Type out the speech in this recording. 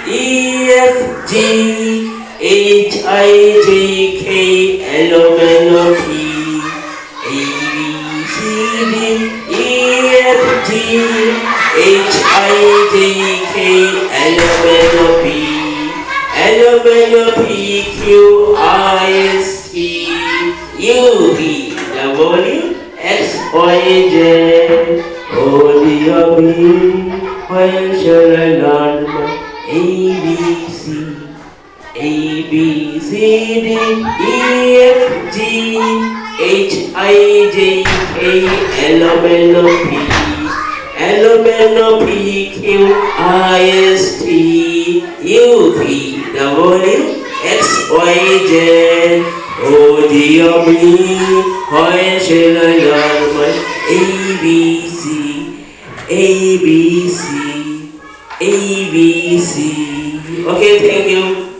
E F G H I J K L M N O P A B C D E F G H I J K L M N O P L M N O P Q R S T U V W X Y Z. Oh dear me, when shall I learn my ABC? A B C D E F G H I J K L M N O P L M N O P Q R S T U V W X Y Z. Oh dear me, when shall I learn my ABC? ABC, ABC. Okay, thank you.